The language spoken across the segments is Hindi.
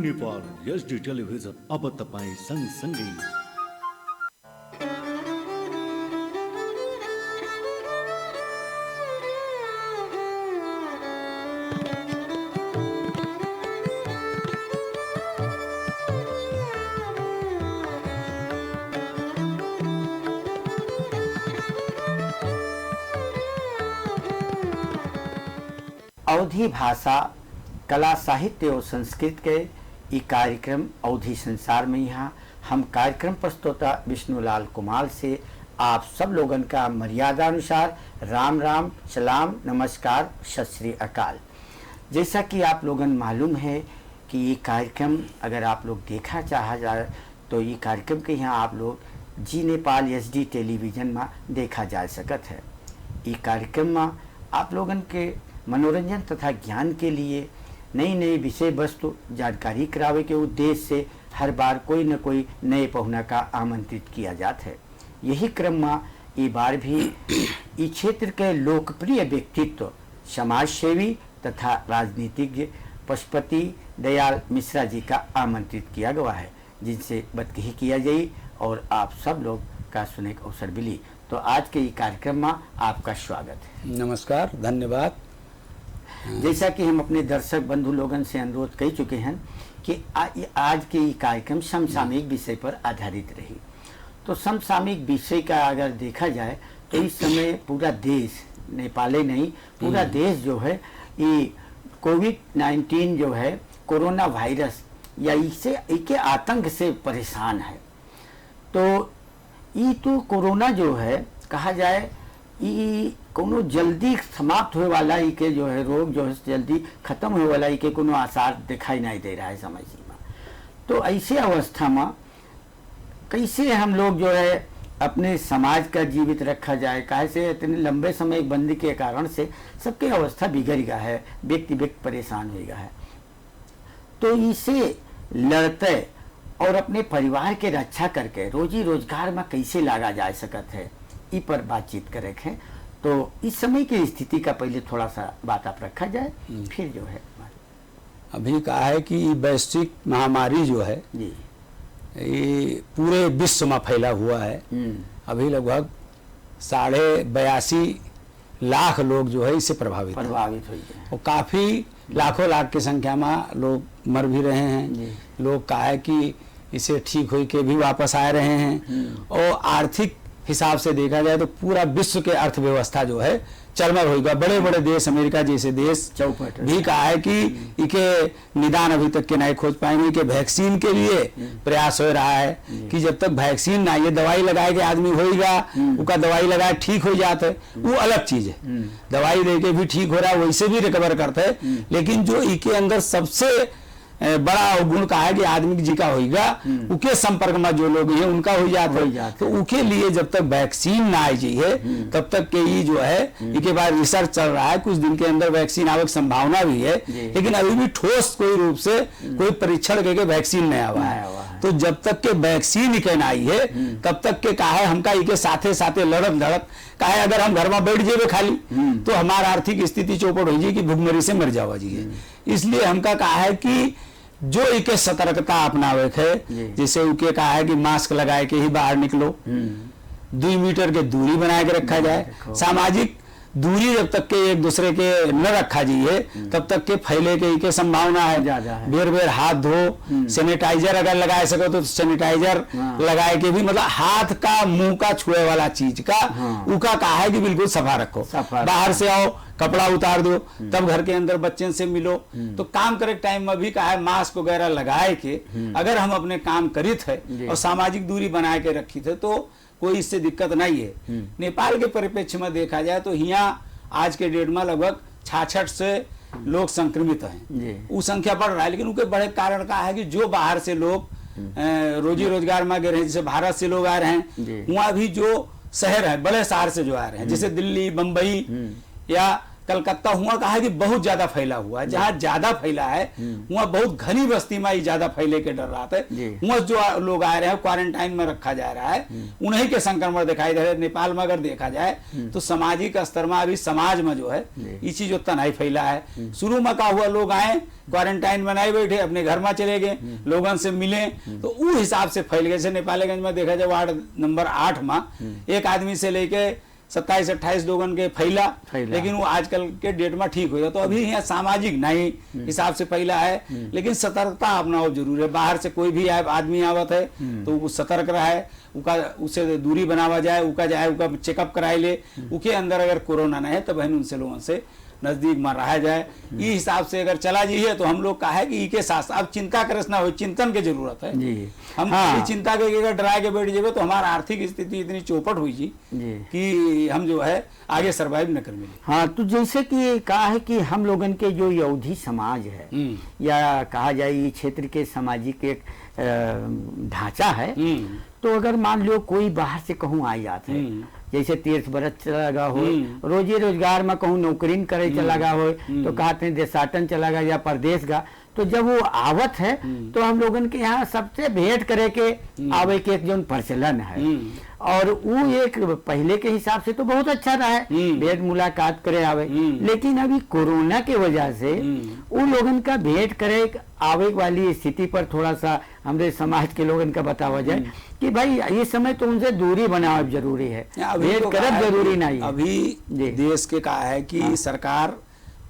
नेपाल एचडी टेलिभिजन अब तपाईँ सँगसँगै। अवधी भाषा, कला, साहित्य और संस्कृत के ये कार्यक्रम अवधी संसार में यहाँ हम कार्यक्रम प्रस्तोता विष्णुलाल कुमार से आप सब लोगन का मर्यादा अनुसार राम राम, सलाम, नमस्कार, सत श्री अकाल। जैसा कि आप लोगन मालूम है कि ये कार्यक्रम अगर आप लोग देखा चाहा जाए तो ये कार्यक्रम के यहाँ आप लोग जी नेपाल एचडी टेलीविजन में देखा जा सकत है। ये कार्यक्रम में आप लोगन के मनोरंजन तथा ज्ञान के लिए नई नई विषय वस्तु जानकारी करावे के उद्देश्य से हर बार कोई न कोई नए पहुना का आमंत्रित किया जाता है। यही क्रम में ये बार भी इस क्षेत्र के लोकप्रिय व्यक्तित्व, समाज सेवी तथा राजनीतिज्ञ पशुपति दयाल मिश्रा जी का आमंत्रित किया गया है, जिनसे बतकही किया जाए और आप सब लोग का सुने का अवसर मिली। तो आज के ये कार्यक्रम में आपका स्वागत है। नमस्कार, धन्यवाद। जैसा कि हम अपने दर्शक बंधु लोगन से अनुरोध कर चुके हैं कि आज के ये कार्यक्रम समसामयिक विषय पर आधारित रही। तो समसामयिक विषय का अगर देखा जाए तो इस समय पूरा देश, नेपाल ही नहीं पूरा देश जो है ये कोविड-19 जो है कोरोना वायरस या इसके आतंक से परेशान है। तो ये तो कोरोना जो है कहा जाए ये कोनो जल्दी समाप्त होने वाला ही के जो है रोग जो है जल्दी खत्म होने वाला ही के कोनो आसार दिखाई नहीं दे रहा है समय सीमा। तो ऐसे अवस्था में कैसे हम लोग जो है अपने समाज का जीवित रखा जाए, कैसे इतने लंबे समय बंदी के कारण से सबकी अवस्था बिगड़ गया है, व्यक्ति परेशान हो गया है। तो इसे लड़ते और अपने परिवार के रक्षा करके रोजी रोजगार में कैसे लागा जा सकत है, इस पर बातचीत करें। तो इस समय की स्थिति का पहले थोड़ा सा बात आप रखा जाए, फिर जो है अभी कहा है कि वैश्विक महामारी जो है जी ये पूरे विश्व में फैला हुआ है। अभी लगभग 82.5 लाख लोग जो है इससे प्रभावित हो गए और काफी लाखों लाख की संख्या में लोग मर भी रहे हैं। लोग कहा है कि इसे ठीक हो के भी वापस आ रहे हैं। और आर्थिक हिसाब से देखा जाए तो पूरा विश्व के अर्थव्यवस्था जो है चरमर होगा। बड़े बड़े देश, अमेरिका जैसे देश चौपट भी कहा है कि इके निदान अभी तक के नहीं खोज पाएंगे, कि वैक्सीन के लिए प्रयास हो रहा है कि जब तक वैक्सीन ना, ये दवाई लगाए के आदमी होगा, उसका दवाई लगाए ठीक हो जाता है, वो अलग चीज है। दवाई देके भी ठीक हो रहा है, वैसे भी रिकवर करते है। लेकिन जो इके अंदर सबसे बड़ा गुण का है कि आदमी जी का होगा, उके संपर्क में जो लोग हैं उनका हो जाता है। तो उके लिए जब तक वैक्सीन ना आई जाइए तब तक के ये जो है इसके बाद रिसर्च चल रहा है। कुछ दिन के अंदर वैक्सीन आने की संभावना भी है, लेकिन अभी भी ठोस कोई रूप से कोई परीक्षण करके वैक्सीन नहीं आवा है। तो जब तक के वैक्सीन इके ना आई है तब तक के कहा है हमका इके साथे साथे लड़त धड़त कहा है। अगर हम घर में बैठ जेबे खाली तो हमारा आर्थिक स्थिति चौपट हो जाए कि भुखमरी से मर जावा जी। इसलिए हमका कहा है कि जो इके सतर्कता अपनावे है, जैसे उके कहा है कि मास्क लगाए के ही बाहर निकलो, 2 मीटर के दूरी बनाए के रखा जाए, सामाजिक दूरी जब तक के एक दूसरे के न रखा जाइए तब तक के फैले के संभावना है। बेर बेर हाथ धो, सैनिटाइजर अगर लगाए सको तो सैनिटाइजर लगाए के भी, मतलब हाथ का मुंह का छुए वाला चीज का उका कहा है कि बिल्कुल सफा रखो। बाहर से आओ कपड़ा उतार दो, तब घर के अंदर बच्चे से मिलो। तो काम करे टाइम में भी कहा है मास्क वगैरह लगाए के अगर हम अपने काम करित है और सामाजिक दूरी बनाए के रखी थे तो कोई इससे दिक्कत नहीं है। नेपाल के परिप्रेक्ष्य में देखा जाए तो यहाँ आज के डेट में लगभग 66 से लोग संक्रमित हैं। वो संख्या बढ़ रहा है, लेकिन उनके बड़े कारण का है कि जो बाहर से लोग रोजी रोजगार में गए हैं, जैसे भारत से लोग आ रहे हैं, वहाँ भी जो शहर है, बड़े शहर से जो आ रहे हैं, जैसे दिल्ली, बम्बई या कलकत्ता हुआ कहा कि बहुत ज्यादा फैला हुआ है, जहाँ ज्यादा फैला है वहाँ बहुत घनी बस्ती में ज्यादा फैले के डर रहा था, वहाँ जो लोग आ रहे हैं क्वारंटाइन में रखा जा रहा है, उन्हीं के संक्रमण दिखाई दे रहे हैं। नेपाल में अगर देखा जाए तो सामाजिक स्तर में अभी समाज में जो है ये चीज उतना नहीं फैला है। शुरू में का हुआ, लोग आए क्वारंटाइन में नहीं बैठे, अपने घर में चले गए, लोगों से मिले, तो उस हिसाब से फैल गए। जैसे नेपालीगंज में देखा जाए वार्ड नंबर 8 में एक आदमी से लेके 27-28 लोगों के फैला, लेकिन वो आजकल के डेट में ठीक हो गया। तो अभी यहाँ सामाजिक नहीं हिसाब से फैला है, लेकिन सतर्कता अपनाओ जरूर है। बाहर से कोई भी आदमी आवत है तो वो सतर्क रहा है, उससे दूरी बनावा जाए, उका चेकअप कराए ले, उके अंदर अगर कोरोना नहीं है तो बहन उनसे लोगों से नजदीक में रहा जाए। ये हिसाब से अगर चला जाइए तो हम लोग कहा है कि इसके साथ अब चिंता करस ना हो, चिंतन की जरूरत है जी। हम चिंता के अगर डरा के बैठ जाए तो हमारा आर्थिक स्थिति इतनी चौपट हुई जी कि हम जो है आगे सर्वाइव न कर मिले। हाँ, तो जैसे कि कहा है कि हम लोगन के जो यहूदी समाज है या कहा जाए ये क्षेत्र के सामाजिक एक ढांचा है, तो अगर मान लो कोई बाहर से कहूँ आ जाते है, जैसे तीर्थ व्रत चला गया हो, रोजी रोजगार में कहूँ नौकरी करे चला गया हो, तो कहते हैं देशाटन चला गया या परदेश गया, तो जब वो आवत है तो हम लोगन के यहाँ सबसे भेंट करे के आवे के एक जो प्रचलन है, और वो एक पहले के हिसाब से तो बहुत अच्छा रहा है, भेंट मुलाकात करे आवे। लेकिन अभी कोरोना के वजह से उन लोगन का भेंट करे आवे वाली स्थिति पर थोड़ा सा हमारे समाज के लोगन का बतावा जाए कि भाई ये समय तो उनसे दूरी बनाना जरूरी है, भेंट तो करब जरूरी नहीं है। अभी देश के कहा है कि सरकार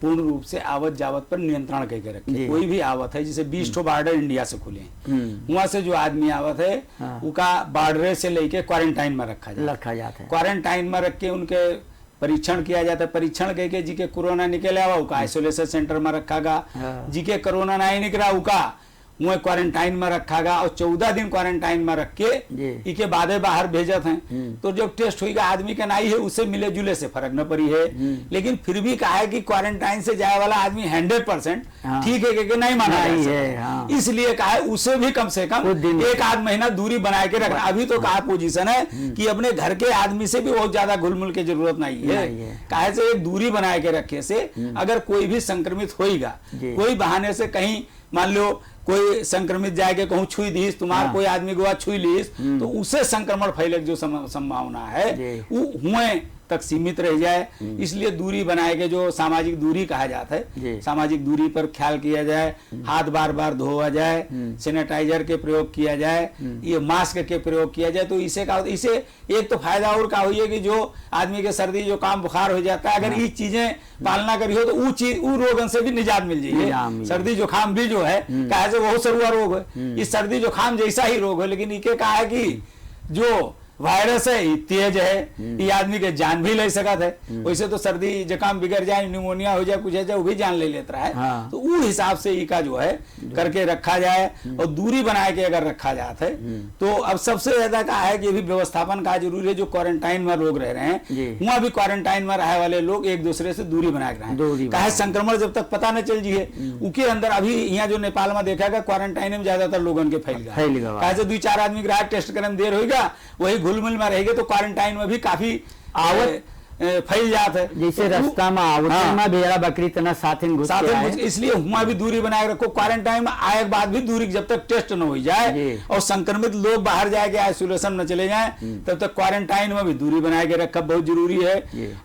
पूर्ण रूप से आवत जावत पर नियंत्रण करके रखे। कोई भी आवत है, जैसे 20 ठो बॉर्डर इंडिया से खुले हैं, वहां से जो आदमी आवत है उनका बॉर्डर से लेके क्वारंटाइन में रखा जाता है। क्वारंटाइन में रख के उनके परीक्षण किया जाता है, परीक्षण करके जी के कोरोना निकले आवा उनका आइसोलेशन सेंटर में रखा गा, जी के कोरोना नहीं निकला उनका वह क्वारंटाइन में रखा गया और 14 दिन क्वारंटाइन में रख के इके बादे बाहर भेजत हैं। तो जब टेस्ट हुई आदमी का नहीं है उससे मिले जुले से फर्क न पड़ी है, लेकिन फिर भी कहा है कि क्वारंटाइन से जाए वाला आदमी 100% ठीक है कि नहीं माना है, इसलिए कहा है उसे भी कम से कम 1-8 महीना दूरी बनाए के रखना। अभी तो कहा पोजीशन है कि अपने घर के आदमी से भी बहुत ज्यादा घुलमुल की जरूरत नहीं है, कहा से एक दूरी बनाए के रखे से अगर कोई भी संक्रमित होगा, कोई बहाने से कहीं मान लो कोई संक्रमित जाएगा कहूँ छुई दीस तुम्हारा कोई आदमी को छुई लीस तो उससे संक्रमण फैले जो संभावना है वो हुए तक सीमित रह जाए। इसलिए दूरी बनाए के जो सामाजिक दूरी कहा जाता है, सामाजिक दूरी पर ख्याल किया जाए, हाथ बार बार धोआ जाए, सैनिटाइजर के प्रयोग किया जाए, ये मास्क के प्रयोग किया जाए। तो इसे एक तो फायदा और का हुई है कि जो आदमी के सर्दी जो काम बुखार हो जाता है, अगर ये चीजें पालना करी हो तो वो रोगन से भी निजात मिल जाइए। सर्दी जुकाम भी जो है कहा से बहुत सरुआ रोग है, इस सर्दी जुकाम जैसा ही रोग है, लेकिन इके कहा है कि जो वायरस है तेज है, ये आदमी के जान भी ले सकता है। वैसे तो सर्दी जुकाम बिगड़ जाए, निमोनिया हो जाए, कुछ है जाए, वो भी जान ले लेता है। तो उस हिसाब से इसका जो है करके रखा जाए और दूरी बनाए के अगर रखा जाता है तो अब सबसे ज्यादा कहा है कि भी व्यवस्थापन का जरूरी है। जो क्वारंटाइन में लोग रह रहे हैं वहाँ भी क्वारंटाइन में रहे वाले लोग एक दूसरे से दूरी बनाए रहे, कहा संक्रमण जब तक पता न चल जाए उसके अंदर। अभी यहाँ जो नेपाल में देखा गया क्वारंटाइन में ज्यादातर लोगों के फैल गया, कहा 2-4 आदमी ग्राहक टेस्ट करने में देर होगा, वही घुलमिल में रहेंगे तो क्वारंटाइन में भी काफी आवत फैल जाता है। जैसे रास्ता में आवत भेड़ा बकरी तना साथिन घुस इसलिए वहां भी दूरी बनाए रखो। क्वारंटाइन में आए के बाद भी दूरी जब तक टेस्ट न हो जाए और संक्रमित लोग बाहर जाके आइसोलेशन में चले जाए तब तक क्वारंटाइन में भी दूरी बनाए के रखना बहुत जरूरी है।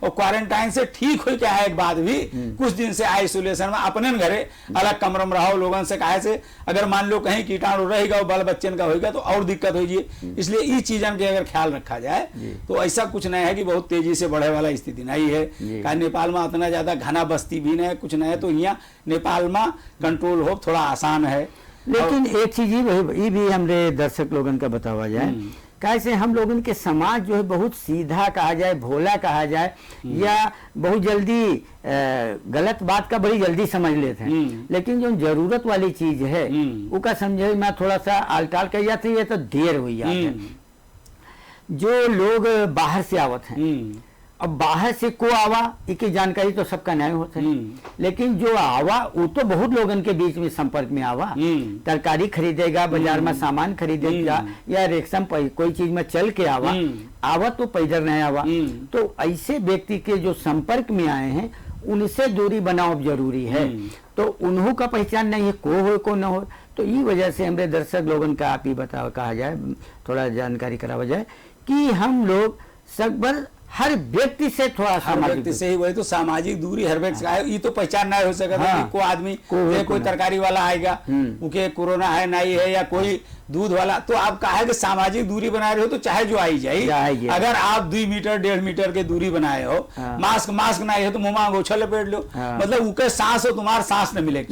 और क्वारंटाइन से ठीक हो के आए के बाद भी कुछ दिन से आइसोलेशन में अपने घरे अलग कमरे में रहो लोगों से, कहे से अगर मान लो कहीं कीटाणु रहेगा बाल बच्चन का होगा तो और दिक्कत हो जाए। इसलिए इस चीजों के अगर ख्याल रखा जाए तो ऐसा कुछ नहीं है कि बहुत तेजी से बढ़े वाला स्थिति नहीं है। का नेपाल में उतना ज्यादा घना बस्ती भी नहीं, कुछ नहीं है, तो यहाँ नेपाल में कंट्रोल हो थोड़ा आसान है। लेकिन एक चीज ये भी हमारे दर्शक लोगन का बतावा जाए, कैसे हम लोगन के समाज जो है बहुत सीधा कहा जाए, भोला कहा जाए, या बहुत जल्दी गलत बात का बड़ी जल्दी समझ लेते हैं, लेकिन जो जरूरत वाली चीज है उसका समझे में थोड़ा सा आलटाल कर जाती है तो देर हो जाती है। जो लोग बाहर से आवत हैं, अब बाहर से को आवा इसकी जानकारी तो सबका नहीं होता है, लेकिन जो आवा वो तो बहुत लोगन के बीच में संपर्क में आवा, तरकारी खरीदेगा, बाजार में सामान खरीदेगा या रिक्शा कोई चीज में चल के आवा तो पैदल नहीं आवा। तो ऐसे व्यक्ति के जो संपर्क में आए हैं उनसे दूरी बनाओ जरूरी है। तो उन्हों का पहचान नहीं है, को हो को न हो। तो ये वजह से हमारे दर्शक लोगन का आप ही बताओ, कहा जाए, थोड़ा जानकारी करावा जाए कि हम लोग सकबर हर व्यक्ति से थोड़ा हर सामाजिक व्यक्ति से ही, वही तो सामाजिक दूरी हर व्यक्ति का है। ये तो पहचान ना हो सकता हाँ। कि कोई आदमी कोई कोई तरकारी वाला आएगा उनके कोरोना है नहीं है, या कोई दूध वाला, तो आप कहा है कि सामाजिक दूरी बना रहे हो तो चाहे जो आई जाए। अगर आप 2 मीटर 1.5 मीटर के दूरी बनाए हो, मास्क ना है तो मुंह में गोछा लपेट लो, मतलब उनके सांस हो तुम्हारा सांस न मिले,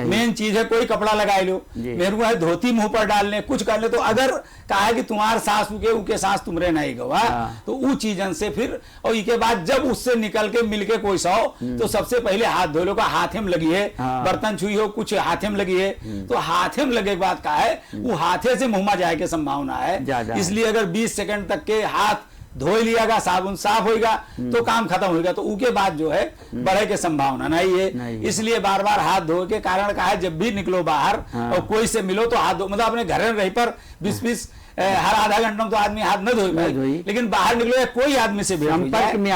मेन चीज है। कोई कपड़ा लगा लो, मेरे को है धोती मुंह पर डाल ले, कुछ कर ले, तो अगर कहा है कि तुम्हारा सांस उनके सांस तुमरे नहीं गवा, तो वो चीजन से फिर, और इसके बाद जब उससे निकल के मिलके कोई सौ, तो सबसे पहले हाथ धो लो, का हाथे में लगी है, बर्तन छुई हो, कुछ हाथे में लगी है, तो हाथे में लगे के बाद कहा है वो हाथे से मुंह में जाए के संभावना है। इसलिए अगर 20 सेकंड तक के हाथ धो लियागा, साबुन साफ होगा तो काम खत्म होगा, तो उसके बाद जो है बढ़े के संभावना नहीं है। इसलिए बार बार हाथ धो के कारण कहा है जब भी निकलो बाहर और कोई से मिलो तो हाथ धो, मतलब अपने घर में रही पर 20 हर आधा घंटा में तो आदमी हाथ न धोई पाए, लेकिन बाहर निकलो या कोई आदमी से संपर्क में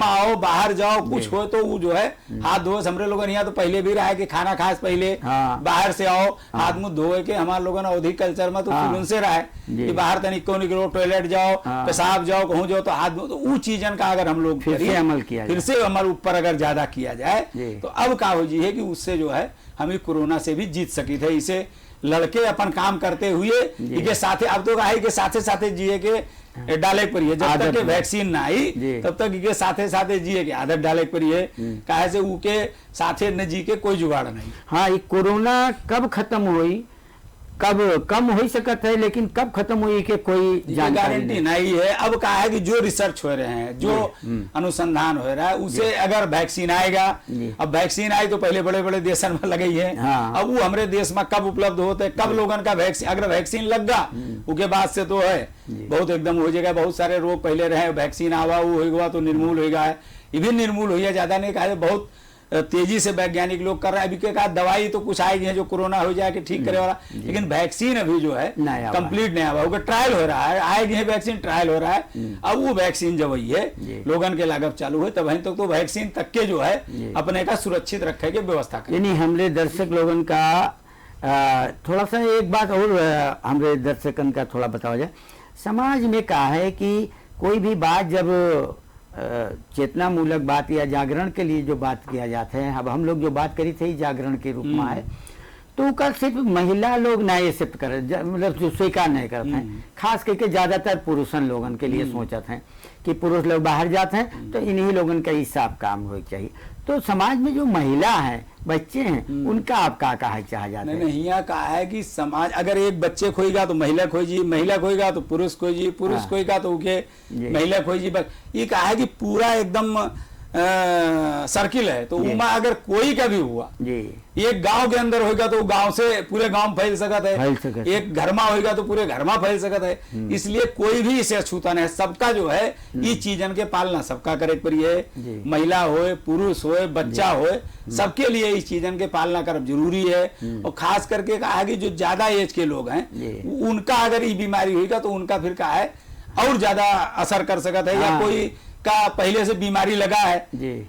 आओ, बाहर जाओ, कुछ हो तो वो जो है हाथ धो। हमरे लोगों यहाँ तो पहले भी रहा है कि खाना खास पहले बाहर से आओ हाथ मुंह धोए के, हमारे लोगों ने अवधि कल्चर में तो उनसे रहा है कि बाहर तनिक निकलो, टॉयलेट जाओ, पेशाब जाओ, कहूँ जाओ तो हाथ धो। तो वो चीजन का अगर हम लोग फिर से अमल ऊपर अगर ज्यादा किया जाए तो अब का हो जी है कि उससे जो है हम कोरोना से भी जीत सकी थे। इसे लड़के अपन काम करते हुए इनके साथे, अब तो आई के साथे साथे जिए के डाले पर है, जब तक के वैक्सीन ना आई तब तक इनके साथे साथे जिए के आदत डाले पर है, काहे से उनके साथे न जी के कोई जुगाड़ नहीं। हाँ, ये कोरोना कब खत्म हुई, कब कम हो सकता है, लेकिन कब खत्म हुई के कोई गारंटी नहीं है। अब कहा है कि जो रिसर्च हो रहे हैं, जो अनुसंधान हो रहा है, उसे अगर वैक्सीन आएगा, अब वैक्सीन आई तो पहले बड़े बड़े देशन में लगी है, अब वो हमारे देश में कब उपलब्ध होते हैं, कब लोगों का वैक्सीन, अगर वैक्सीन लग गया उसके बाद से तो है बहुत एकदम हो जाएगा। बहुत सारे रोग पहले रहे, वैक्सीन आवा वो होगा तो निर्मूल होगा, ये भी निर्मूल हो, ज्यादा नहीं कहा, बहुत तेजी से वैज्ञानिक लोग कर रहे हैं। अभी के कहा दवाई तो कुछ आएगी है जो कोरोना हो जाए ठीक करे वाला, लेकिन वैक्सीन अभी जो है कंप्लीट नहीं हुआ, ट्रायल हो रहा है, आएगी है वैक्सीन, ट्रायल हो रहा है। अब वो वैक्सीन जब वही है लोगन के लागत चालू है, तब वहीं तक तो वैक्सीन तक के जो है अपने का सुरक्षित रखे के व्यवस्था करें। यानी हमारे दर्शक लोगन का थोड़ा सा एक बात और हमारे दर्शकन का थोड़ा बताओ जाए। समाज में कहा है कि कोई भी बात जब चेतना मूलक बात या जागरण के लिए जो बात किया जाता है, अब हम लोग जो बात करी थी जागरण के रूप में है, तो का सिर्फ महिला लोग ना एक्सेप्ट कर, मतलब जो स्वीकार नहीं करते हैं, खास करके ज्यादातर पुरुषन लोगन के लिए सोचते हैं कि पुरुष लोग बाहर जाते हैं तो इन्हीं लोगन का हिसाब काम हो चाहिए। तो समाज में जो महिला है, बच्चे हैं, उनका आप क्या कहा चाह जाते हैं? नहीं, यहाँ कहा है कि समाज अगर एक बच्चे खोएगा तो महिला खोजी, महिला खोएगा तो पुरुष खोजी, पुरुष खोएगा तो उनके महिला खोजी। ये कहा है कि पूरा एकदम सर्किल है, तो उमा अगर कोई का भी हुआ, एक गांव के अंदर होगा तो गांव से पूरे गांव फैल सकता है, एक घर में होगा तो पूरे घर में फैल सकता है। इसलिए कोई भी इसे अछूता नहीं है, सबका जो है ये चीजन के पालना सबका करे पड़ी है, महिला होए, पुरुष होए, बच्चा होए, सबके लिए इस चीजन के पालना करना जरूरी है। और खास करके कहा कि जो ज्यादा एज के लोग हैं उनका अगर ये बीमारी होगा तो उनका फिर कहा है और ज्यादा असर कर सकता है, या कोई का पहले से बीमारी लगा है।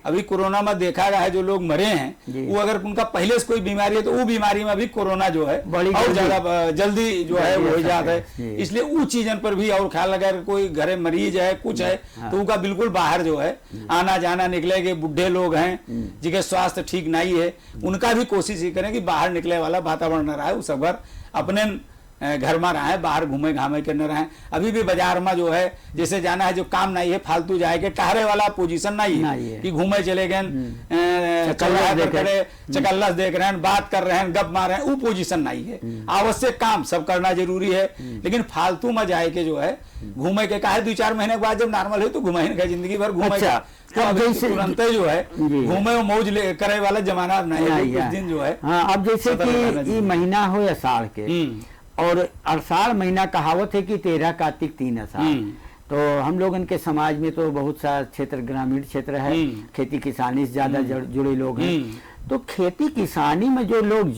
अभी कोरोना में देखा गया है जो लोग मरे हैं वो अगर उनका पहले से कोई बीमारी है तो वो बीमारी में भी कोरोना जो है और ज्यादा जल्दी जो है वो हो जाता है। इसलिए वो चीजन पर भी और ख्याल लगा, कोई घरे मरीज है कुछ है तो उनका बिल्कुल बाहर जो है आना जाना निकले के, बुढ़े लोग हैं जिनके स्वास्थ्य ठीक नहीं है, उनका भी कोशिश ही करें कि बाहर निकले वाला वातावरण न रहा, उस घर अपने घर में रहे, बाहर घूमे घामे के न रहे। अभी भी बाजार में जो है जैसे जाना है जो काम नहीं है, फालतू जाए के टहरे वाला पोजीशन नहीं है कि घूमे चले गए, चकल्लस देख रहे हैं, बात कर रहे हैं, गप मार रहे हैं, वो पोजीशन नहीं है। आवश्यक काम सब करना जरूरी है, लेकिन फालतू में जाए के जो है घूमे के कहा 2-4 महीने के बाद जब नॉर्मल है तो घूमे का जिंदगी भर घूमे का, तो अभी तुरंत जो है घूमे मौज करे वाला जमाना नहीं है, कुछ दिन जो है। अब जैसे कि ये महीना हो अषाढ़ के, और अषाढ़ महीना कहावत है कि 13 कार्तिक 3 अषाढ़, तो हम लोग इनके समाज में तो बहुत सा क्षेत्र ग्रामीण क्षेत्र है, खेती किसानी से ज्यादा जुड़े लोग हैं, तो खेती किसानी में जो लोग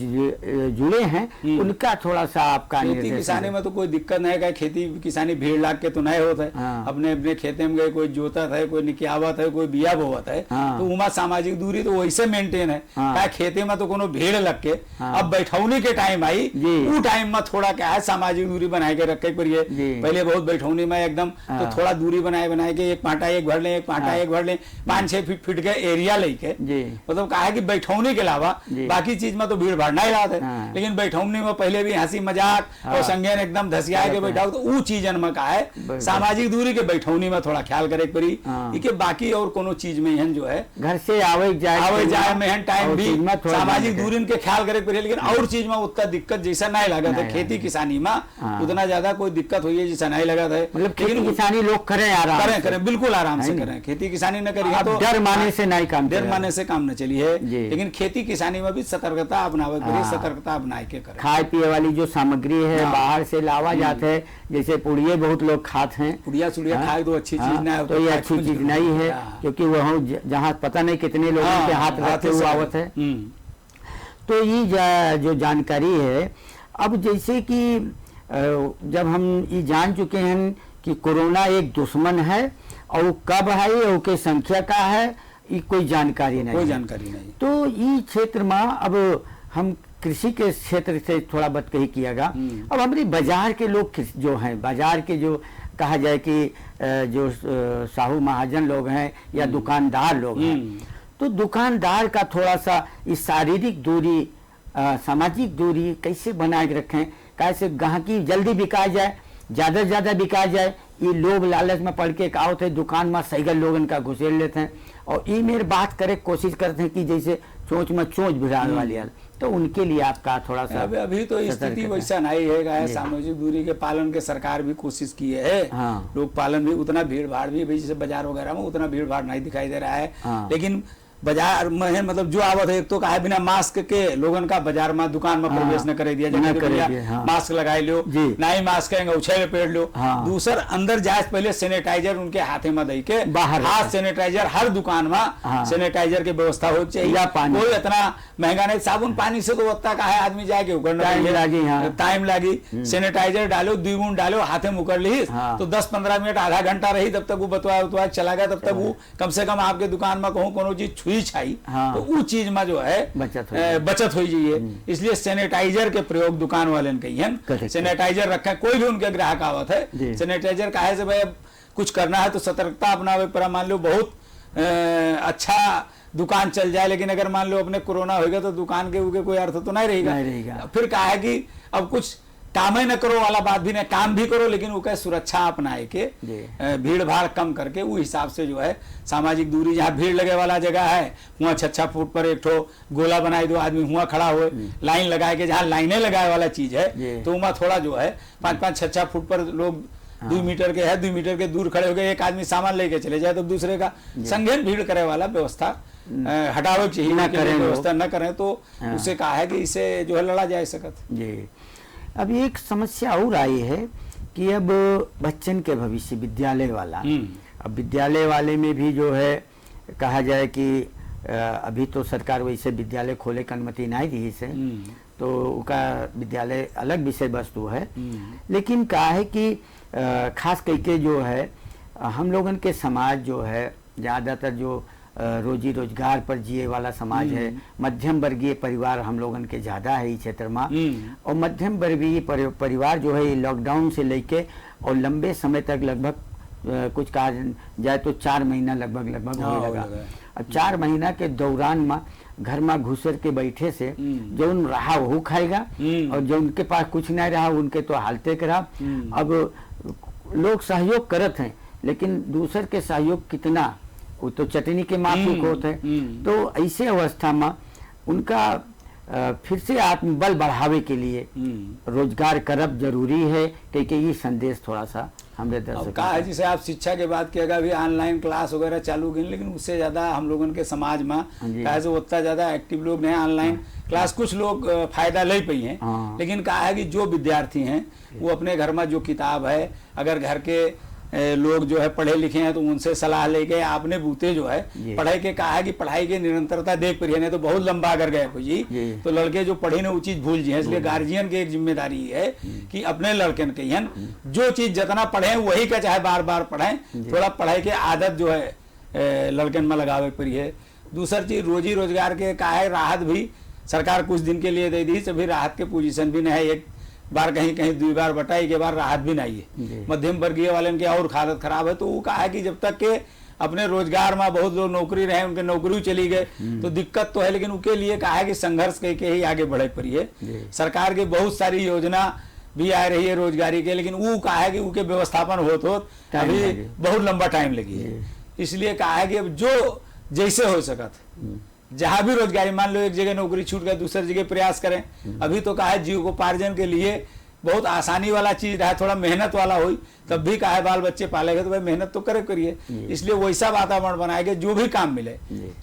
जुड़े हैं उनका थोड़ा सा आपका खेती निर्देशन किसानी है। में तो कोई दिक्कत नहीं है, खेती किसानी भीड़ लाग के तो नहीं होता है। हाँ। अपने अपने खेते में गए, कोई जोतत है, कोई निकियावत है, कोई बिया बोवत है। हाँ। तो उमा सामाजिक दूरी तो वैसे मेंटेन है। हाँ। क्या खेते में तो कोनो भीड़ लग के हाँ। अब बैठौनी के टाइम आई, जी। वो टाइम में थोड़ा क्या है सामाजिक दूरी बनाए के रखे पड़िए। जी। पहले बहुत बैठौनी में एकदम तो हाँ। थोड़ा दूरी बनाए के एक पाटा एक भर ले, एक पाटा हाँ। एक भर ले, 5-6 फीट के एरिया लेके, जी। मतलब कहा है कि बैठौनी के अलावा जी। बाकी चीज में तो भीड़ भाड़ नहीं रहा है। हाँ। लेकिन बैठौनी में पहले भी हंसी मजाक हाँ। और संज्ञान एकदम धसिया के बैठाओ, तो वो चीजन में का है सामाजिक दूरी के बैठौनी में थोड़ा ख्याल करे पड़ी। हाँ। कि बाकी और कोनो चीज में हन जो है घर से आवे जाए में हन टाइम और भी चीज में थोड़ा सामाजिक ध्यान दूरी के ख्याल करे पड़ी। लेकिन और चीज में उतना दिक्कत जैसा नहीं लगा था, नहीं खेती लगा। किसानी में हाँ। उतना ज्यादा कोई दिक्कत हुई है जैसा नहीं लगा था। मतलब खेती लेकिन किसानी लोग करें आराम करें से। करें बिल्कुल आराम से है करें, खेती किसानी न करिए अब तो डर माने से नहीं काम डर चलेगा। माने से काम न चलिए। जी। लेकिन खेती किसानी में भी सतर्कता अपनावे पड़ी, हाँ। सतर्कता अपनाए के करें। खाए पिए वाली जो सामग्री है हाँ। बाहर से लावा जाते है, जैसे पुड़िये बहुत लोग खाते हैं। पुड़िया सुड़िया हाँ। खाए तो अच्छी चीज हाँ, ना है, तो ये अच्छी चीज नहीं है, हाँ। क्योंकि वहाँ जहाँ पता नहीं कितने लोगों के हाथ रखे हुए आवत है। तो ये जो जानकारी है, अब जैसे कि जब हम ये जान चुके हैं कि कोरोना एक दुश्मन है और वो कब है और के संख्या का है, ये कोई जानकारी नहीं कोई है। जानकारी नहीं। तो ये क्षेत्र में अब हम कृषि के क्षेत्र से थोड़ा बात कही किएगा। अब हमारे बाजार के लोग जो हैं, बाजार के जो कहा जाए कि जो साहू महाजन लोग हैं या दुकानदार लोग हैं, तो दुकानदार का थोड़ा सा इस शारीरिक दूरी, सामाजिक दूरी कैसे बनाए के रखें, कैसे गाहकी जल्दी बिका जाए, ज्यादा से ज्यादा बिका जाए। ये लोग लालच में पड़ के आओ थे दुकान में, सही लोग इनका घुसेड़ लेते हैं और ये मेरे बात करे कोशिश करते हैं कि जैसे चोंच में चोंच भिड़ा वाली है। तो उनके लिए आपका थोड़ा सा अभी तो स्थिति वैसा नहीं है। सामाजिक दूरी के पालन के सरकार भी कोशिश की है। हाँ। लोग पालन भी उतना भीड़ भाड़ भी जैसे बाजार वगैरह में उतना भीड़ भाड़ नहीं दिखाई दे रहा है। हाँ। लेकिन बाजार में मतलब जो आवत है, एक तो कहा बिना मास्क के लोगन का बाजार में दुकान में प्रवेश न करे दिया जाए। हाँ। मास्क लगाए लो, ना ही मास्क कहेंगे उछे लपेट लो। हाँ। दूसर अंदर जाए पहले सैनिटाइजर उनके हाथे में दे के बाहर हाथ सैनिटाइजर हर दुकान में हाँ। सैनिटाइजर की व्यवस्था हो चाहिए। या पानी। कोई इतना महंगा नहीं, साबुन पानी से तो उतना का है आदमी जाके उकड़ना टाइम लागी, हाँ। टाइम लागी। सैनिटाइजर डालो, द्विगुण डालो, हाथे में उकड़ ली हाँ। तो 10-15 मिनट आधा घंटा रही, तब तक वो बतवा चला गया, तब तक वो कम से कम आपके दुकान में कहूँ कोनो चीज छुई छाई हाँ। तो वो चीज में जो है बचत हो जाइए। इसलिए सैनिटाइजर के प्रयोग दुकान वाले ने कही है, सैनिटाइजर रखें। कोई भी उनके ग्राहक आवत है सैनिटाइजर काहे से भाई कुछ करना है तो सतर्कता अपनावे पर। मान लो बहुत अच्छा दुकान चल जाए, लेकिन अगर मान लो अपने कोरोना होगा तो दुकान के कोई अर्थ तो नहीं रहेगा। फिर कहा है कि अब कुछ काम ही न करो वाला बात भी नहीं, काम भी करो लेकिन वो क्या सुरक्षा अपनाए के भीड़ भाड़ कम करके वो हिसाब से जो है सामाजिक दूरी, जहाँ भीड़ लगे वाला जगह है वहाँ 6-6 फुट पर एक ठो गोला बनाए दो, आदमी हुआ खड़ा हुए लाइन लगाए के, जहाँ लाइनें लगाए वाला चीज है तो वहाँ थोड़ा जो है 5-5, 6-6 फुट पर लोग 2 मीटर के है, 2 मीटर के दूर खड़े हो गए, एक आदमी सामान लेके चले जाए तो दूसरे का संगीन भीड़ करे वाला व्यवस्था हटावे चाहिए। व्यवस्था न करें तो उसे कहा है कि इसे जो है लड़ा जा सकत। जी। अब एक समस्या और आई है कि अब बच्चन के भविष्य विद्यालय वाला, अब विद्यालय वाले में भी जो है कहा जाए कि अभी तो सरकार वैसे विद्यालय खोले की अनुमति नहीं दी से, तो उनका विद्यालय अलग विषय वस्तु है। लेकिन कहा है कि खास करके जो है हम लोगन के समाज जो है ज़्यादातर जो रोजी रोजगार पर जिए वाला समाज है, मध्यम वर्गीय परिवार हम लोगन के ज़्यादा है इस क्षेत्र में। और मध्यम वर्गीय परिवार जो है लॉकडाउन से लेके और लंबे समय तक लगभग कुछ कहा जाए तो 4 महीना लगभग होने लगा। अब 4 महीना के दौरान में घर में घुसर के बैठे से जो उन रहा वो खाएगा और जो उनके पास कुछ नहीं रहा उनके तो हालते के रहा। अब लोग सहयोग करत हैं, लेकिन दूसर के सहयोग कितना, वो तो चटनी के माफिक होते हैं। तो ऐसे अवस्था में उनका फिर से आत्मबल बढ़ावे के लिए रोजगार करब जरूरी है, क्योंकि ये संदेश थोड़ा सा हमारे दर्शक कहा है। जैसे आप शिक्षा के बात किया, अभी ऑनलाइन क्लास वगैरह चालू गई, लेकिन उससे ज्यादा हम लोगों के समाज में कहा से उतना ज्यादा एक्टिव लोग नहीं। ऑनलाइन क्लास कुछ लोग फायदा ले पाई हैं, लेकिन कहा है कि जो विद्यार्थी हैं वो अपने घर में जो किताब है, अगर घर के लोग जो है पढ़े लिखे हैं तो उनसे सलाह लेके आपने बूते जो है जी। पढ़ाई के कहा है कि पढ़ाई की निरंतरता देख परिए नहीं तो बहुत लंबा अगर गए हो जी तो लड़के जो पढ़े ना वो चीज भूल जाए। इसलिए गार्जियन की एक जिम्मेदारी है कि अपने लड़के ने कहियन जो चीज जितना पढ़े वही का चाहे बार बार पढ़ें, थोड़ा पढ़ाई की आदत जो है लड़कन में लगावे परिए। दूसरी चीज रोजी रोजगार के कहा है राहत भी सरकार कुछ दिन के लिए दे दी, सभी राहत के पोजीशन भी नहीं है, एक बार कहीं कहीं 2 बार बटाई के बाद राहत भी नहीं है। मध्यम वर्गीय वाले की और हालत खराब है। तो वो कहा है कि जब तक के अपने रोजगार में बहुत लोग नौकरी रहे उनके नौकरी चली गए तो दिक्कत तो है, लेकिन उनके लिए कहा है कि संघर्ष करके ही आगे बढ़े परिए। सरकार की बहुत सारी योजना भी आ रही है रोजगारी के, लेकिन वो कहा है कि उनके व्यवस्थापन हो अभी बहुत लंबा टाइम लगी है। इसलिए कहा है कि अब जो जैसे हो सकत जहां भी रोजगारी, मान लो एक जगह नौकरी छूट गया दूसरी जगह प्रयास करें। अभी तो कहा है जीविकोपार्जन के लिए बहुत आसानी वाला चीज रहा, थोड़ा मेहनत वाला हुई तब भी कहा है बाल बच्चे पालेगा तो भाई मेहनत तो करिए। इसलिए वैसा वातावरण बनाएगा जो भी काम मिले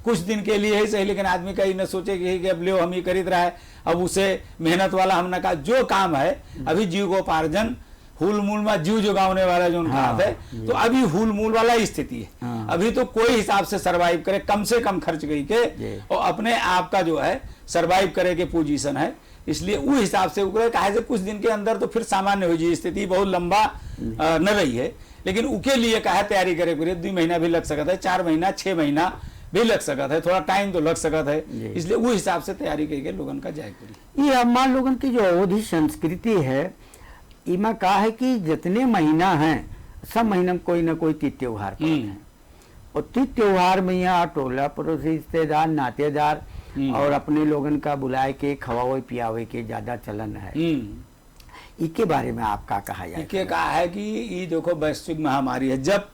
कुछ दिन के लिए ही सही, लेकिन आदमी का न सोचे कि अब ले हम ही खरीद रहा है अब उसे मेहनत वाला हमने कहा जो काम है अभी जीविकोपार्जन हुल मूल में जीव जुगावने वाला जो उनका हाथ है तो अभी हुल मूल वाला स्थिति है। अभी तो कोई हिसाब से सरवाइव करे, कम से कम खर्च गई के और अपने आप का जो है सरवाइव करे के पोजीशन है। इसलिए वो हिसाब से उकरे कहा से कुछ दिन के अंदर तो फिर सामान्य हो जाए, स्थिति बहुत लंबा न रही है, लेकिन उसके लिए कहा तैयारी करे पूरे 2 महीना भी लग सकता है, 4 महीना 6 महीना भी लग सकता है, थोड़ा टाइम तो लग सकता है। इसलिए वो हिसाब से तैयारी करके लोगन का जाए पूरी। ये हमारे लोगन की जो अवधि संस्कृति है इमा कहा है कि जितने महीना हैं सब महीना में कोई ना कोई तीज त्योहार पड़ता है और तीज त्योहार में यहाँ टोला पड़ोसी रिश्तेदार नातेदार और अपने लोगन का बुलाए के खवावे पियावे के ज्यादा चलन है। इसके बारे में आपका कहा जाए? इसके कहा है कि ये देखो वैश्विक महामारी है, जब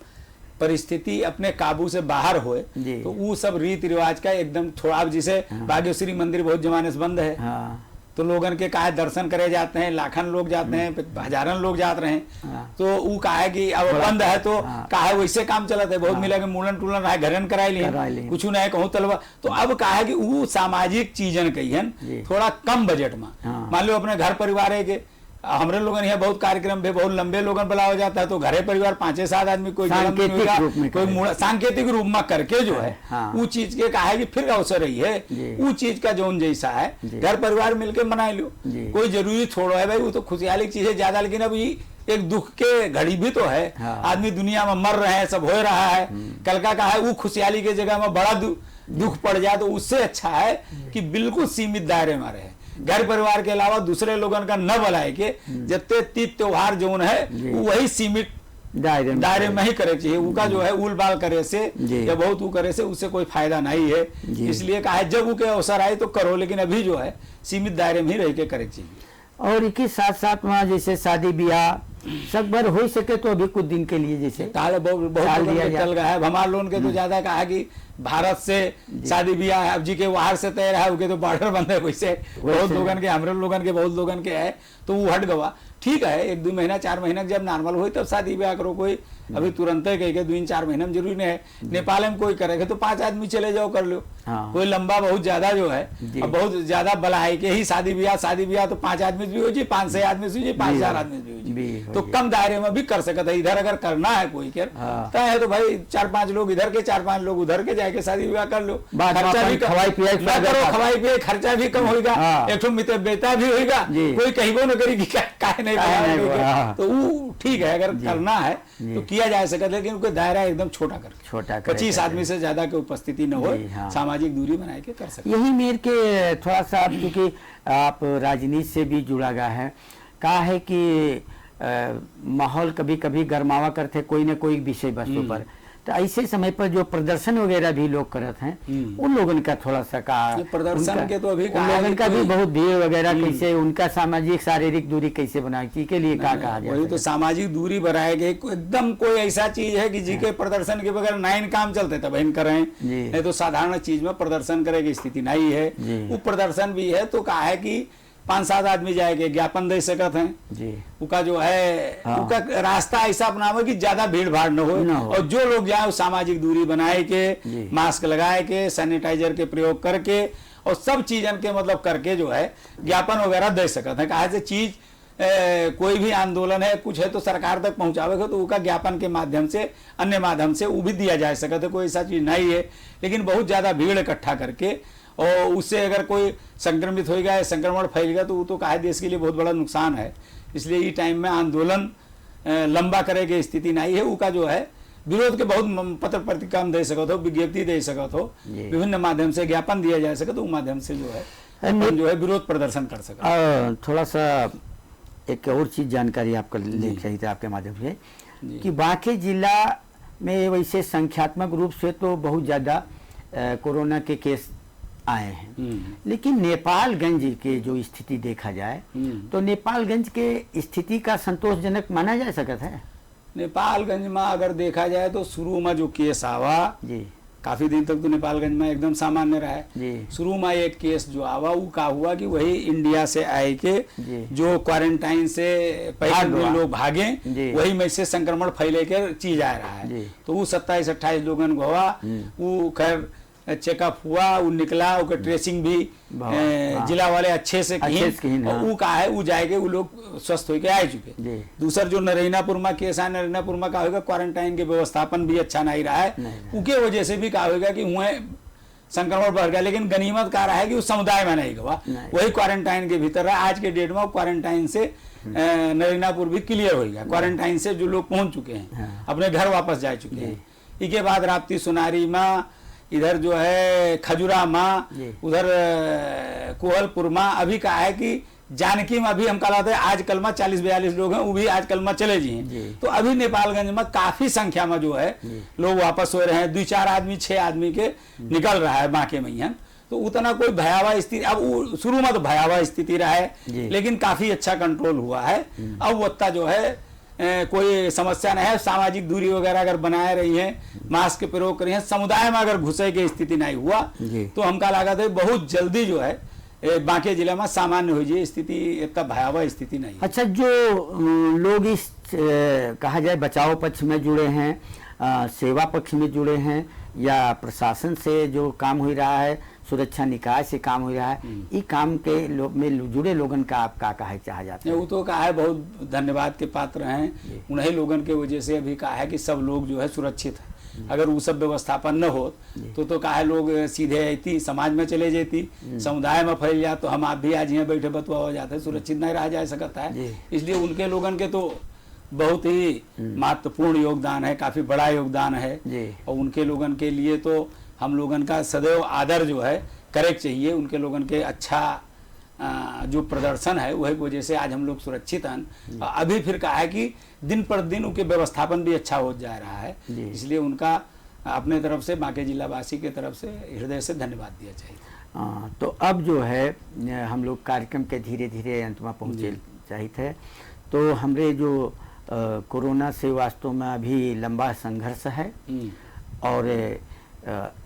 परिस्थिति अपने काबू से बाहर होए तो वो सब रीति रिवाज का एकदम थोड़ा, जिसे बागेश्वरी मंदिर बहुत जमाने से बंद है तो लोगन के कहा दर्शन करे जाते हैं, लाखन लोग जाते हैं, हजारन लोग जाते रहे तो वो कहा है कि अब बंद है तो कहा है वैसे काम चलता है, बहुत मिला के मूलन टूलन रहा घरन कराई लिए कुछ नहीं कहूँ तलवा। तो अब कहा है कि वो सामाजिक चीजन कहियन थोड़ा कम बजट में, मान लो अपने घर परिवार है के हमारे लोगन यहाँ बहुत कार्यक्रम भी बहुत लंबे लोगन बुलाया जाता है तो घरे परिवार 5-7 आदमी कोई सांकेतिक रूप में करके जो है वो चीज के कहा है कि फिर अवसर रही है वो चीज का जोन जैसा है घर परिवार मिलके मना लो, कोई जरूरी छोड़ो है भाई वो तो खुशहाली चीज है ज्यादा, लेकिन अब एक दुख के घड़ी भी तो है। आदमी दुनिया में मर रहे हैं, सब हो रहा है, कल का है वो खुशहाली के जगह में बड़ा दुख पड़ जाए तो उससे अच्छा है कि बिल्कुल सीमित दायरे में रहे, घर परिवार के अलावा दूसरे लोगों का न बुलाए के जितने तीज त्योहार जोन है वही सीमित दायरे में ही करे चाहिए। उनका जो है उल बाल करे से या बहुत वो करे से उससे कोई फायदा नहीं है। इसलिए कहा है जब उनके अवसर आए तो करो, लेकिन अभी जो है सीमित दायरे में ही रह के करे चाहिए। और इसके साथ साथ वहाँ जैसे शादी ब्याह सब भर हो सके तो अभी कुछ दिन के लिए जैसे बहुत चल गया है। हमारे लोन के तो ज्यादा कहा कि भारत से शादी ब्याह अब जी के बाहर से तय रहा है तो बॉर्डर बंद है, वैसे बहुत लोगन के हमारे लोगन के बहुत लोगन के है तो वो हट गवा। ठीक है 1-2 महीना 4 महीना जब नॉर्मल हो तब शादी ब्याह करो, कोई अभी तुरंत ही कह 2-4 महीना में जरूरी नहीं है। नेपाल में कोई करेगा तो 5 आदमी चले जाओ कर लो, कोई लंबा बहुत ज्यादा जो है अब बहुत ज्यादा बलाई के ही शादी ब्याह तो 5 आदमी भी हो जाए, 5-6 आदमी से 5-4 आदमी भी हो जाए तो कम दायरे में भी कर सकता है। इधर अगर करना है कोई के तो भाई 4-5 लोग इधर के 4-5 लोग उधर के जाके शादी ब्याह कर लो, खर्चा भी खवाई पियाई खर्चा भी कम होगा, एक तो मित्र बेटा भी होगा, कोई कहीं न करी काहे नहीं तो वो ठीक है अगर करना है तो किया जा सकता है, लेकिन उनका दायरा एकदम छोटा 25 आदमी से ज्यादा की उपस्थिति न हो, सामाजिक दूरी बनाए के कर सकते। यही मेरे के थोड़ा सा क्योंकि आप राजनीति से भी जुड़ा गया है, कहा है कि माहौल कभी कभी गर्मावा करते कोई न कोई विषय वस्तु पर, तो ऐसे समय पर जो प्रदर्शन वगैरह भी लोग करते हैं उन लोगों का थोड़ा सा प्रदर्शन के तो अभी उन लोगों का भी बहुत भीड़ वगैरह कैसे उनका सामाजिक शारीरिक दूरी कैसे बनाए के लिए क्या कहा जाए? वही तो सामाजिक दूरी बनाए गए, एकदम कोई ऐसा चीज है कि जी के प्रदर्शन के बगैर नाइन काम चलते तब इन करें, नहीं तो साधारण चीज में प्रदर्शन करे की स्थिति नहीं है। वो प्रदर्शन भी है तो कहा है कि 5-7 आदमी जाएंगे ज्ञापन दे सकते हैं उनका जो है उनका रास्ता ऐसा अपनावे कि ज्यादा भीड़ भाड़ न हो और जो लोग जाए सामाजिक दूरी बनाए के मास्क लगाए के सैनिटाइजर के प्रयोग करके और सब चीजन के मतलब करके जो है ज्ञापन वगैरह दे सकते हैं। कहा से चीज कोई भी आंदोलन है कुछ है तो सरकार तक पहुंचावेगा तो उसका ज्ञापन के माध्यम से अन्य माध्यम से वो भी दिया जा सकता है, कोई ऐसा चीज नहीं है। लेकिन बहुत ज्यादा भीड़ इकट्ठा करके और उससे अगर कोई संक्रमित होगा या संक्रमण फैलेगा तो वो तो कहा देश के लिए बहुत बड़ा नुकसान है। इसलिए ये टाइम में आंदोलन लंबा करे के स्थिति नहीं है। उसका जो है विरोध के बहुत पत्र पत्रिका दे सकत हो, विज्ञप्ति दे सकत हो, विभिन्न माध्यम से ज्ञापन दिया जा सके तो उस माध्यम से जो है अपन जो है विरोध प्रदर्शन कर सके। थोड़ा सा एक और चीज जानकारी आपको ले चाहिए था आपके माध्यम से कि बांके जिला में वैसे संख्यात्मक रूप से तो बहुत ज्यादा कोरोना के केस आए हैं, लेकिन नेपालगंज के जो स्थिति देखा जाए तो नेपालगंज के स्थिति का संतोषजनक माना जा सकता है। नेपालगंज में अगर देखा जाए तो शुरू में जो केस आवा जी काफी दिन तक तो नेपालगंज में एकदम सामान्य रहा है। शुरू में एक केस जो आवा वो का हुआ कि वही इंडिया से आए के जो क्वारंटाइन से पहले लोग भागे वही में से संक्रमण फैले के चीज आ रहा है। तो वो 27-28 लोगन को हुआ, वो खैर चेकअप हुआ, वो निकला, उसका ट्रेसिंग भी जिला वाले अच्छे से किए और वो का है वो जाएंगे वो लोग स्वस्थ होके आ चुके। दूसरा जो नरैनापुर में केस है, नरैनापुर में का होगा क्वारंटाइन के व्यवस्थापन भी अच्छा नहीं रहा है, उसके वजह से भी का होगा कि हुए संक्रमण बढ़ गया। लेकिन गनीमत का रहा है कि उस समुदाय में नहीं हुआ, वही क्वारंटाइन के भीतर रहा। आज के डेट में क्वारंटाइन से नरैनापुर भी क्लियर हो गया, क्वारंटाइन से जो लोग पहुंच चुके हैं अपने घर वापस जा चुके हैं। इसके बाद राप्ती सोनारी में, इधर जो है खजुरा माँ, उधर कोहलपुर माँ, अभी कहा है कि जानकी में अभी हम कहलाते हैं आजकल में 40-42 लोग हैं, वो भी आजकल में चले जी हैं। तो अभी नेपालगंज में काफी संख्या में जो है लोग वापस हो रहे हैं, 2-4 आदमी 6 आदमी के निकल रहा है बांके में। तो उतना कोई भयावह स्थिति, अब शुरू में तो भयावह स्थिति रहा है लेकिन काफी अच्छा कंट्रोल हुआ है। अब उतना जो है कोई समस्या नहीं है। सामाजिक दूरी वगैरह अगर बनाए रही है, मास्क के प्रयोग कर रही है, समुदाय में अगर घुसे की स्थिति नहीं हुआ तो हमका लागत है बहुत जल्दी जो है बांके जिले में सामान्य हो जाए स्थिति, इतना भयावह स्थिति नहीं। अच्छा, जो लोग इस कहा जाए बचाव पक्ष में जुड़े हैं, सेवा पक्ष में जुड़े हैं, या प्रशासन से जो काम हो रहा है, सुरक्षा निकाय से काम हो रहा है, ये काम के में जुड़े लोगन का आप का कहा चाह जाते हैं? वो तो कहा है बहुत धन्यवाद के पात्र हैं, उन्हीं लोगन के वजह से अभी कहा है कि सब लोग जो है सुरक्षित है। अगर वो सब व्यवस्थापन न हो तो कहा है लोग सीधे आती समाज में चले जाती, समुदाय में फैल जाए तो हम आप भी आज यहाँ बैठे बतवा हो जाते, सुरक्षित नहीं रहा जा सकता है। इसलिए उनके लोगन के तो बहुत ही महत्वपूर्ण योगदान है, काफी बड़ा योगदान है और उनके लोगन के लिए तो हम लोगन का सदैव आदर जो है करे चाहिए। उनके लोगन के अच्छा जो प्रदर्शन है वही वजह से आज हम लोग सुरक्षित हैं। अभी फिर कहा है कि दिन पर दिन उनके व्यवस्थापन भी अच्छा हो जा रहा है, इसलिए उनका अपने तरफ से बांके जिला वासी के तरफ से हृदय से धन्यवाद दिया चाहिए। तो अब जो है हम लोग कार्यक्रम के धीरे धीरे अंत में पहुँचे चाहिए थे। तो हमारे जो कोरोना से वास्तव में अभी लंबा संघर्ष है और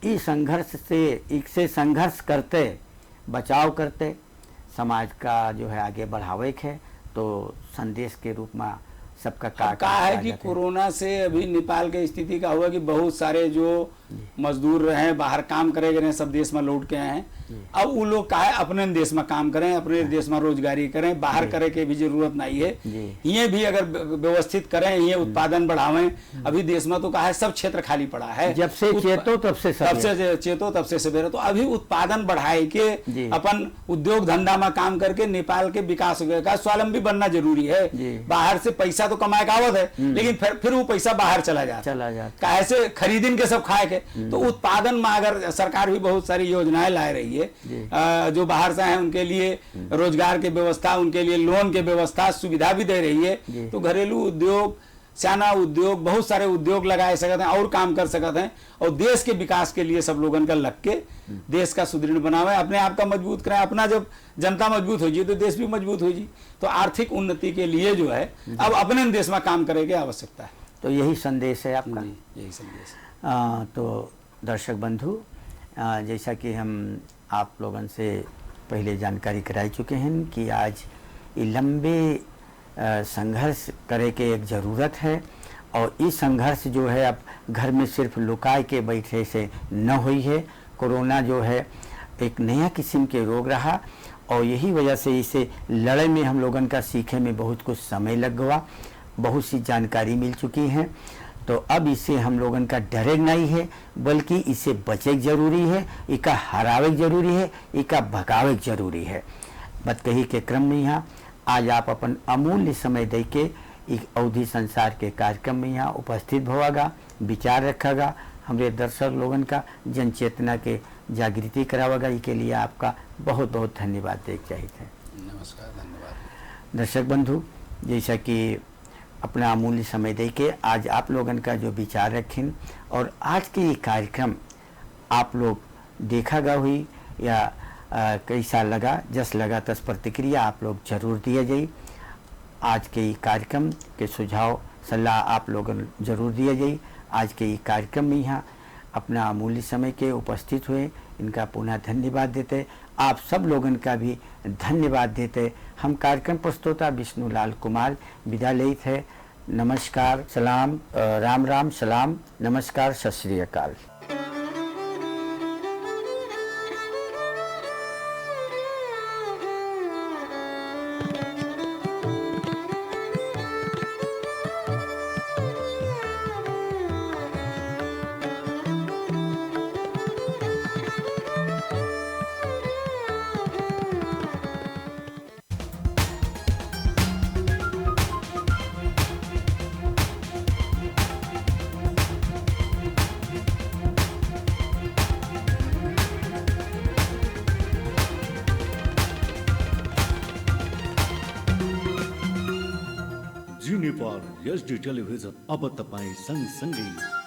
इस संघर्ष से इससे संघर्ष करते बचाव करते समाज का जो है आगे बढ़ावे है। तो संदेश के रूप में सबका कहा है कि कोरोना से अभी नेपाल के स्थिति का हुआ कि बहुत सारे जो मजदूर रहे बाहर काम करे गए सब देश में लौट के आए हैं। अब वो लोग का है अपने देश में काम करें, अपने देश में रोजगारी करें, बाहर करे के भी जरूरत नहीं है। ये भी अगर व्यवस्थित करें, ये उत्पादन बढ़ावें। अभी देश में तो कहा है सब क्षेत्र खाली पड़ा है, जब से चेतो तब से चेतो तब से सवेरे। तो अभी उत्पादन बढ़ाए के अपन उद्योग धंधा में काम करके नेपाल के विकास का स्वावलंबी बनना जरूरी है। बाहर से पैसा तो कमाए का आवत है लेकिन फिर वो पैसा बाहर चला जाता कैसे खरीदिन के सब खाए के। तो उत्पादन में अगर सरकार भी बहुत सारी योजनाएं ला रही है, जो बाहर से हैं उनके लिए रोजगार के व्यवस्था, उनके लिए लोन के व्यवस्था सुविधा भी दे रही है। तो घरेलू उद्योग, सियाना उद्योग, बहुत सारे उद्योग लगाए सकते हैं और काम कर सकते हैं और देश के विकास के लिए सब लोगों का लग के देश का सुदृढ़ बनावे, अपने आप का मजबूत करें। अपना जब जनता मजबूत हो जाए तो देश भी मजबूत हो जाए। तो आर्थिक उन्नति के लिए जो है अब अपने देश में काम करने की आवश्यकता है। तो यही संदेश है आपका? यही संदेश है। तो दर्शक बंधु, जैसा कि हम आप लोगों से पहले जानकारी कराई चुके हैं कि आज ये लंबे संघर्ष करे के एक ज़रूरत है और इस संघर्ष जो है अब घर में सिर्फ लुकाए के बैठे से न हुई है। कोरोना जो है एक नया किस्म के रोग रहा और यही वजह से इसे लड़ाई में हम लोगन का सीखे में बहुत कुछ समय लग गया, बहुत सी जानकारी मिल चुकी है। तो अब इसे हम लोगन का डरे नहीं है, बल्कि इसे बचे जरूरी है, इका हरावे जरूरी है, इका भगावे जरूरी है। बात कही के क्रम में यहाँ आज आप अपन अमूल्य समय दे के एक अवधि संसार के कार्यक्रम में यहाँ उपस्थित होगा, विचार रखेगा, हमारे दर्शक लोगन का जन चेतना के जागृति करावेगा। इसके लिए आपका बहुत बहुत धन्यवाद देना चाहिए। नमस्कार, धन्यवाद। दर्शक बंधु, जैसा कि अपना अमूल्य समय दे के आज आप लोगन का जो विचार रखें और आज के ये कार्यक्रम आप लोग देखा गा हुई या कैसा लगा, जस लगा तस प्रतिक्रिया आप लोग जरूर दिया जाए। आज के ये कार्यक्रम के सुझाव सलाह आप लोगन जरूर दिया जाए। आज के ये कार्यक्रम में यहाँ अपना अमूल्य समय के उपस्थित हुए, इनका पुनः धन्यवाद देते, आप सब लोगन का भी धन्यवाद देते। हम कार्यक्रम प्रस्तोता विष्णुलाल कुमार विदा लेते हैं। नमस्कार, सलाम, राम राम, सलाम, नमस्कार, सत श्री अकाल। जी नेपाल एचडी टेलिभिजन अब तपाईँ सँगसँगै